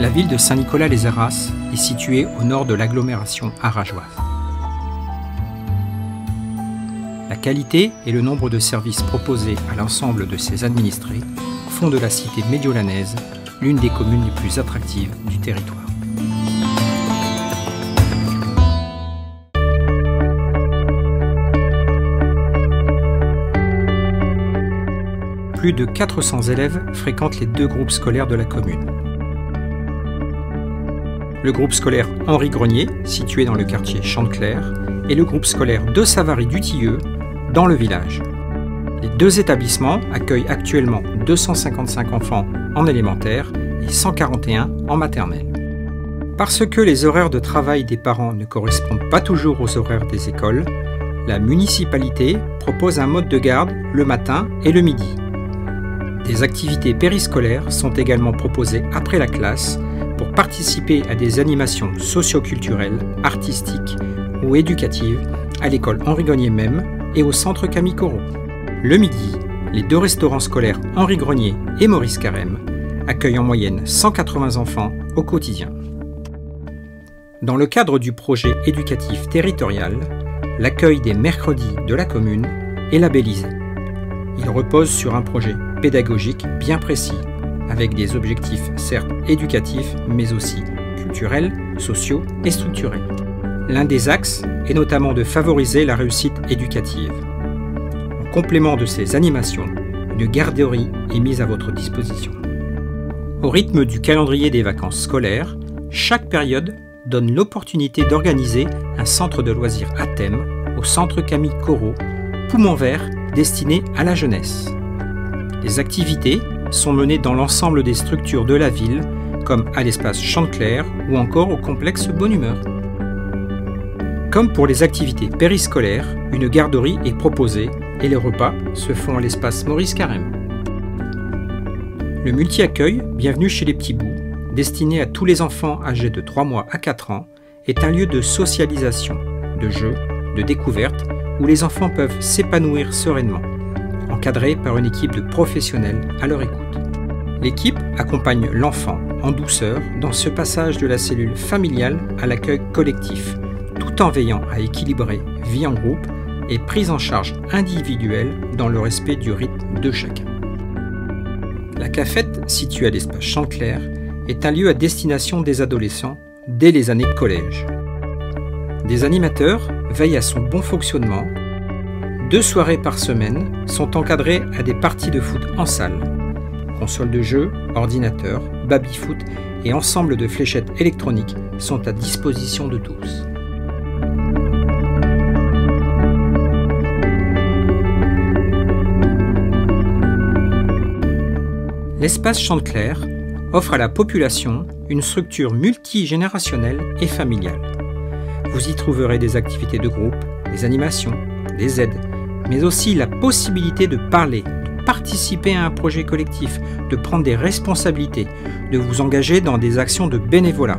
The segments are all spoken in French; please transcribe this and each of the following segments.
La ville de Saint-Nicolas-les-Arras est située au nord de l'agglomération arageoise. La qualité et le nombre de services proposés à l'ensemble de ses administrés font de la cité médiolanaise l'une des communes les plus attractives du territoire. Plus de 400 élèves fréquentent les deux groupes scolaires de la commune. Le groupe scolaire Henri Grenier, situé dans le quartier Chanteclair, et le groupe scolaire de Savary-du-Tilleux, dans le village. Les deux établissements accueillent actuellement 255 enfants en élémentaire et 141 en maternelle. Parce que les horaires de travail des parents ne correspondent pas toujours aux horaires des écoles, la municipalité propose un mode de garde le matin et le midi. Des activités périscolaires sont également proposées après la classe pour participer à des animations socio-culturelles, artistiques ou éducatives à l'école Henri Grenier même et au centre Camille Corot. Le midi, les deux restaurants scolaires Henri Grenier et Maurice Carême accueillent en moyenne 180 enfants au quotidien. Dans le cadre du projet éducatif territorial, l'accueil des mercredis de la commune est labellisé. Il repose sur un projet pédagogique bien précis, avec des objectifs certes éducatifs, mais aussi culturels, sociaux et structurels. L'un des axes est notamment de favoriser la réussite éducative. En complément de ces animations, une garderie est mise à votre disposition. Au rythme du calendrier des vacances scolaires, chaque période donne l'opportunité d'organiser un centre de loisirs à thème au centre Camille Corot, poumon vert destiné à la jeunesse. Les activités sont menées dans l'ensemble des structures de la ville, comme à l'espace Chanteclair ou encore au complexe Bonne Humeur. Comme pour les activités périscolaires, une garderie est proposée et les repas se font à l'espace Maurice Carême. Le multi-accueil Bienvenue chez les petits bouts, destiné à tous les enfants âgés de 3 mois à 4 ans, est un lieu de socialisation, de jeu, de découverte, où les enfants peuvent s'épanouir sereinement, encadrés par une équipe de professionnels à leur écoute. L'équipe accompagne l'enfant en douceur dans ce passage de la cellule familiale à l'accueil collectif, tout en veillant à équilibrer vie en groupe et prise en charge individuelle dans le respect du rythme de chacun. La cafette, située à l'espace Chanteclair, est un lieu à destination des adolescents dès les années collège. Des animateurs veillent à son bon fonctionnement. 2 soirées par semaine sont encadrées à des parties de foot en salle. Consoles de jeux, ordinateurs, baby-foot et ensemble de fléchettes électroniques sont à disposition de tous. L'espace Chanteclair offre à la population une structure multigénérationnelle et familiale. Vous y trouverez des activités de groupe, des animations, des aides, mais aussi la possibilité de parler, de participer à un projet collectif, de prendre des responsabilités, de vous engager dans des actions de bénévolat.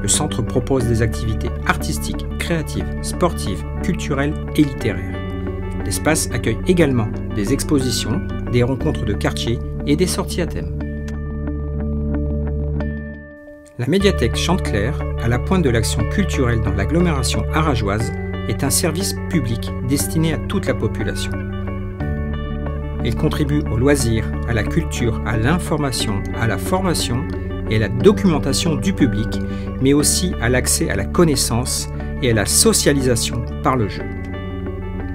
Le centre propose des activités artistiques, créatives, sportives, culturelles et littéraires. L'espace accueille également des expositions, des rencontres de quartier et des sorties à thème. La médiathèque Chanteclair, à la pointe de l'action culturelle dans l'agglomération arageoise, est un service public destiné à toute la population. Elle contribue au loisir, à la culture, à l'information, à la formation et à la documentation du public, mais aussi à l'accès à la connaissance et à la socialisation par le jeu.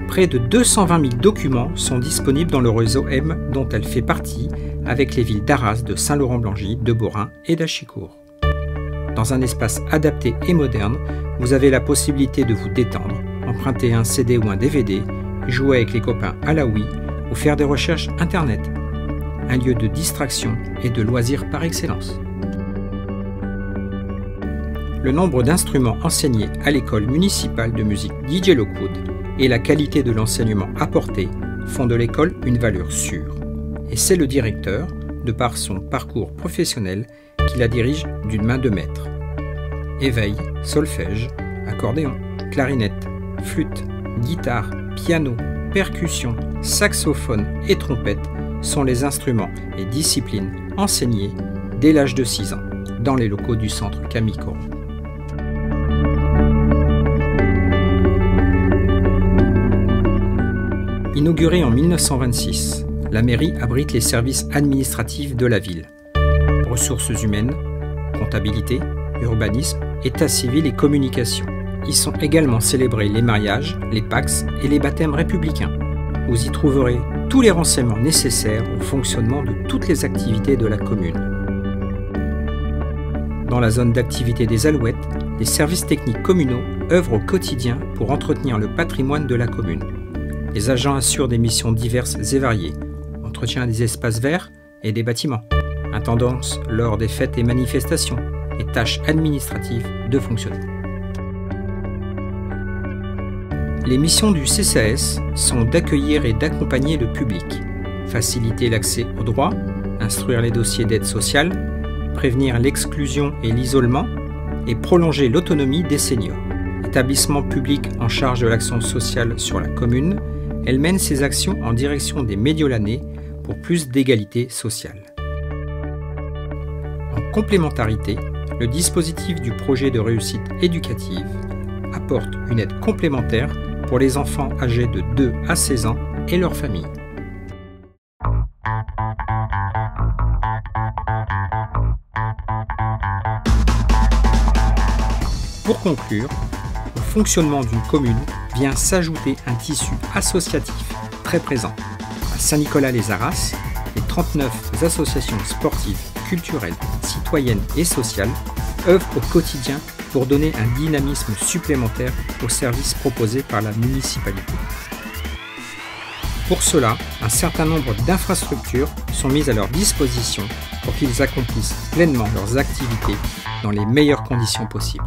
Près de 220 000 documents sont disponibles dans le réseau M dont elle fait partie, avec les villes d'Arras, de Saint-Laurent-Blangy, de Beaurain et d'Achicourt. Dans un espace adapté et moderne, vous avez la possibilité de vous détendre, emprunter un CD ou un DVD, jouer avec les copains à la Wii ou faire des recherches Internet. Un lieu de distraction et de loisirs par excellence. Le nombre d'instruments enseignés à l'école municipale de musique DJ Lockwood et la qualité de l'enseignement apporté font de l'école une valeur sûre. Et c'est le directeur, de par son parcours professionnel, qui la dirige d'une main de maître. Éveil, solfège, accordéon, clarinette, flûte, guitare, piano, percussion, saxophone et trompette sont les instruments et disciplines enseignés dès l'âge de 6 ans. dans les locaux du centre Camille Corot. Inaugurée en 1926, la mairie abrite les services administratifs de la ville. Ressources humaines, comptabilité, urbanisme, état civil et communication. Y sont également célébrés les mariages, les Pacs et les baptêmes républicains. Vous y trouverez tous les renseignements nécessaires au fonctionnement de toutes les activités de la commune. Dans la zone d'activité des Alouettes, les services techniques communaux œuvrent au quotidien pour entretenir le patrimoine de la commune. Les agents assurent des missions diverses et variées, entretien des espaces verts et des bâtiments, intendance lors des fêtes et manifestations, et tâches administratives de fonctionnement. Les missions du CCAS sont d'accueillir et d'accompagner le public, faciliter l'accès aux droits, instruire les dossiers d'aide sociale, prévenir l'exclusion et l'isolement et prolonger l'autonomie des seniors. Établissement public en charge de l'action sociale sur la commune, elle mène ses actions en direction des Médiolanais pour plus d'égalité sociale. En complémentarité, le dispositif du projet de réussite éducative apporte une aide complémentaire pour les enfants âgés de 2 à 16 ans et leurs familles. Pour conclure, au fonctionnement d'une commune vient s'ajouter un tissu associatif très présent. À Saint-Nicolas-les-Arras, les 39 associations sportives, culturelles, citoyennes et sociales œuvrent au quotidien pour donner un dynamisme supplémentaire aux services proposés par la municipalité. Pour cela, un certain nombre d'infrastructures sont mises à leur disposition pour qu'ils accomplissent pleinement leurs activités dans les meilleures conditions possibles.